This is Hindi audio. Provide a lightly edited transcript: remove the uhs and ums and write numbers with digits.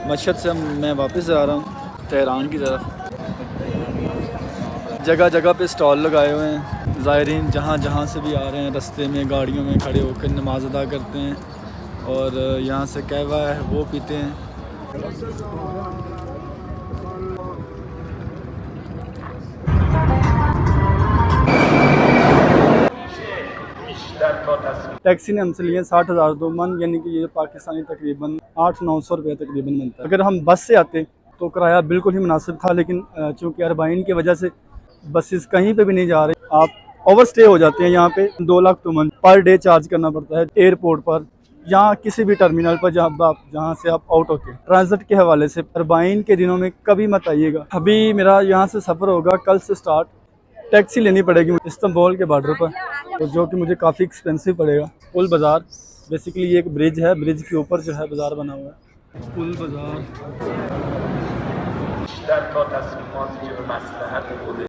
मशहद से मैं वापस जा रहा हूँ तेहरान की तरफ। जगह जगह पे स्टॉल लगाए हुए हैं, ज़ायरीन जहाँ जहाँ से भी आ रहे हैं रास्ते में गाड़ियों में खड़े होकर नमाज़ अदा करते हैं और यहाँ से कहवा है वो पीते हैं। टैक्सी ने हमसे लिए 60,000 दोमन, यानी कि ये पाकिस्तानी तकरीबन 800-900 रुपये तकरीबन बनता है। अगर हम बस से आते तो किराया बिल्कुल ही मुनासिब था, लेकिन चूँकि अरबाइन की वजह से बसेस कहीं पे भी नहीं जा रही। आप ओवर स्टे हो जाते हैं यहाँ पे। 2 लाख तुमन पर डे चार्ज करना पड़ता है एयरपोर्ट पर, यहाँ किसी भी टर्मिनल पर जहाँ से आप आउट होते हैं। ट्रांजिट के हवाले से अरबाइन के दिनों में कभी मत आइएगा। अभी मेरा यहाँ से सफ़र होगा कल से स्टार्ट। टैक्सी लेनी पड़ेगी इस्तांबुल के बॉर्डर पर, तो जो कि मुझे काफ़ी एक्सपेंसिव पड़ेगा। पुल बाज़ार बेसिकली ये एक ब्रिज है, ब्रिज के ऊपर जो है बाज़ार बना हुआ है, पुल बाज़ार।